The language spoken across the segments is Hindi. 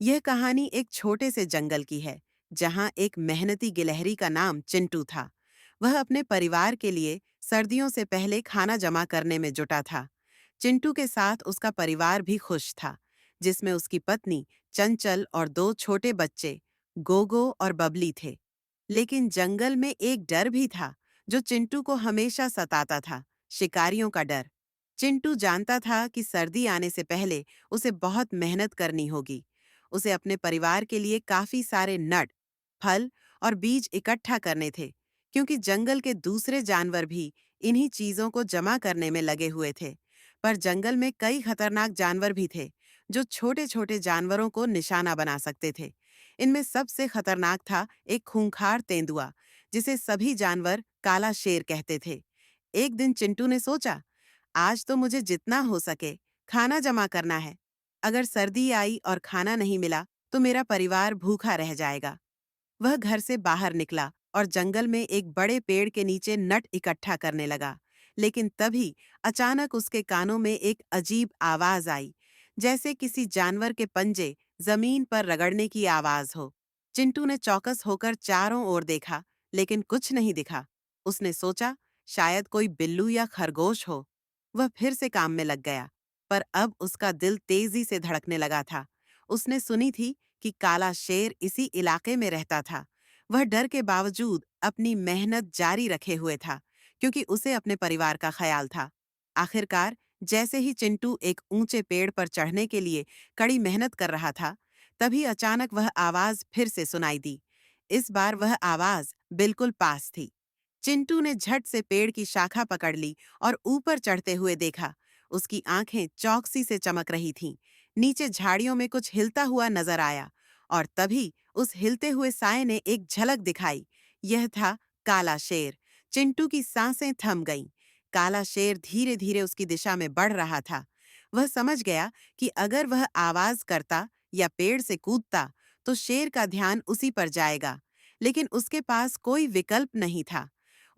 यह कहानी एक छोटे से जंगल की है, जहां एक मेहनती गिलहरी का नाम चिंटू था। वह अपने परिवार के लिए सर्दियों से पहले खाना जमा करने में जुटा था। चिंटू के साथ उसका परिवार भी खुश था, जिसमें उसकी पत्नी चंचल और दो छोटे बच्चे गोगो और बबली थे। लेकिन जंगल में एक डर भी था, जो चिंटू को हमेशा सताता था, शिकारियों का डर। चिंटू जानता था कि सर्दी आने से पहले उसे बहुत मेहनत करनी होगी। उसे अपने परिवार के लिए काफी सारे नट, फल और बीज इकट्ठा करने थे, क्योंकि जंगल के दूसरे जानवर भी इन्हीं चीजों को जमा करने में लगे हुए थे। पर जंगल में कई खतरनाक जानवर भी थे, जो छोटे-छोटे जानवरों को निशाना बना सकते थे। इनमें सबसे खतरनाक था एक खूंखार तेंदुआ, जिसे सभी जानवर काला शेर कहते थे। एक दिन चिंटू ने सोचा, आज तो मुझे जितना हो सके खाना जमा करना है। अगर सर्दी आई और खाना नहीं मिला, तो मेरा परिवार भूखा रह जाएगा। वह घर से बाहर निकला और जंगल में एक बड़े पेड़ के नीचे नट इकट्ठा करने लगा। लेकिन तभी अचानक उसके कानों में एक अजीब आवाज आई, जैसे किसी जानवर के पंजे जमीन पर रगड़ने की आवाज हो। चिंटू ने चौकस होकर चारों ओर देखा, लेकिन कुछ नहीं दिखा। उसने सोचा, शायद कोई बिल्लू या खरगोश हो। वह फिर से काम में लग गया, पर अब उसका दिल तेजी से धड़कने लगा था। उसने सुनी थी कि काला शेर इसी इलाके में रहता था। वह डर के बावजूद अपनी मेहनत जारी रखे हुए था, क्योंकि उसे अपने परिवार का ख्याल था। आखिरकार, जैसे ही चिंटू एक ऊंचे पेड़ पर चढ़ने के लिए कड़ी मेहनत कर रहा था, तभी अचानक वह आवाज फिर से सुनाई दी। इस बार वह आवाज बिल्कुल पास थी। चिंटू ने झट से पेड़ की शाखा पकड़ ली और ऊपर चढ़ते हुए देखा। उसकी आंखें चौकसी से चमक रही थीं। नीचे झाड़ियों में कुछ हिलता हुआ नजर आया, और तभी उस हिलते हुए साए ने एक झलक दिखाई। यह था काला शेर। चिंटू की सांसें थम गईं। काला शेर धीरे धीरे उसकी दिशा में बढ़ रहा था। वह समझ गया कि अगर वह आवाज करता या पेड़ से कूदता, तो शेर का ध्यान उसी पर जाएगा। लेकिन उसके पास कोई विकल्प नहीं था।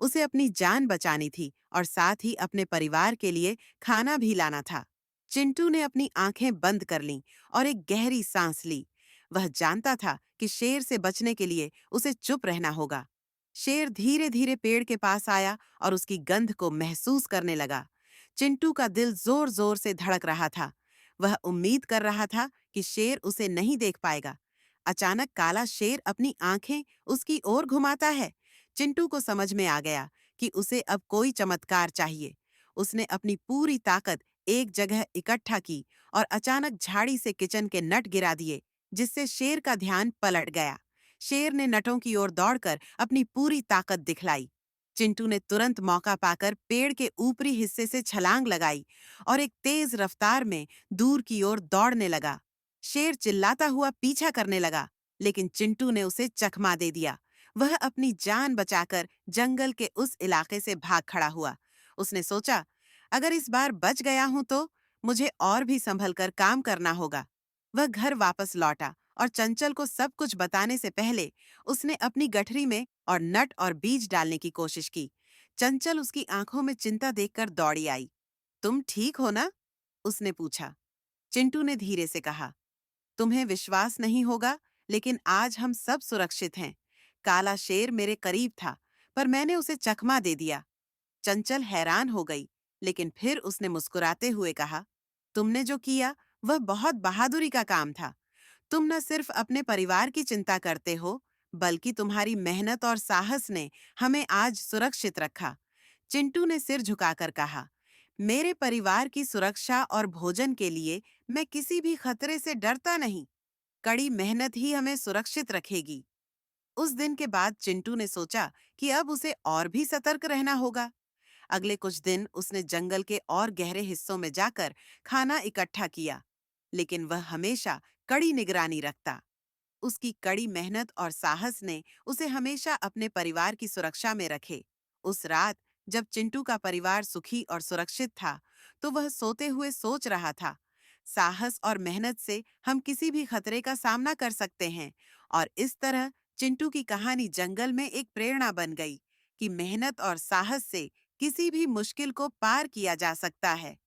उसे अपनी जान बचानी थी और साथ ही अपने परिवार के लिए खाना भी लाना था। चिंटू ने अपनी आंखें बंद कर लीं और एक गहरी सांस ली। वह जानता था कि शेर से बचने के लिए उसे चुप रहना होगा। शेर धीरे धीरे पेड़ के पास आया और उसकी गंध को महसूस करने लगा। चिंटू का दिल जोर जोर से धड़क रहा था। वह उम्मीद कर रहा था कि शेर उसे नहीं देख पाएगा। अचानक काला शेर अपनी आंखें उसकी ओर घुमाता है। चिंटू को समझ में आ गया कि उसे अब कोई चमत्कार चाहिए। उसने अपनी पूरी ताकत एक जगह इकट्ठा की और अचानक झाड़ी से किचन के नट गिरा दिए, जिससे शेर का ध्यान पलट गया। शेर ने नटों की ओर दौड़कर अपनी पूरी ताकत दिखलाई। चिंटू ने तुरंत मौका पाकर पेड़ के ऊपरी हिस्से से छलांग लगाई और एक तेज रफ्तार में दूर की ओर दौड़ने लगा। शेर चिल्लाता हुआ पीछा करने लगा, लेकिन चिंटू ने उसे चकमा दे दिया। वह अपनी जान बचाकर जंगल के उस इलाके से भाग खड़ा हुआ। उसने सोचा, अगर इस बार बच गया हूं तो मुझे और भी संभल कर काम करना होगा। वह घर वापस लौटा और चंचल को सब कुछ बताने से पहले उसने अपनी गठरी में और नट और बीज डालने की कोशिश की। चंचल उसकी आंखों में चिंता देखकर दौड़ी आई। तुम ठीक हो ना? उसने पूछा। चिंटू ने धीरे से कहा, तुम्हें विश्वास नहीं होगा, लेकिन आज हम सब सुरक्षित हैं। काला शेर मेरे करीब था, पर मैंने उसे चकमा दे दिया। चंचल हैरान हो गई, लेकिन फिर उसने मुस्कुराते हुए कहा, तुमने जो किया वह बहुत बहादुरी का काम था। तुम न सिर्फ अपने परिवार की चिंता करते हो, बल्कि तुम्हारी मेहनत और साहस ने हमें आज सुरक्षित रखा। चिंटू ने सिर झुकाकर कहा, मेरे परिवार की सुरक्षा और भोजन के लिए मैं किसी भी खतरे से डरता नहीं। कड़ी मेहनत ही हमें सुरक्षित रखेगी। उस दिन के बाद चिंटू ने सोचा कि अब उसे और भी सतर्क रहना होगा। अगले कुछ दिन उसने जंगल के और गहरे हिस्सों में जाकर खाना इकट्ठा किया, लेकिन वह हमेशा कड़ी निगरानी रखता। उसकी कड़ी मेहनत और साहस ने उसे हमेशा अपने परिवार की सुरक्षा में रखे। उस रात जब चिंटू का परिवार सुखी और सुरक्षित था, तो वह सोते हुए सोच रहा था, साहस और मेहनत से हम किसी भी खतरे का सामना कर सकते हैं। और इस तरह चिंटू की कहानी जंगल में एक प्रेरणा बन गई कि मेहनत और साहस से किसी भी मुश्किल को पार किया जा सकता है।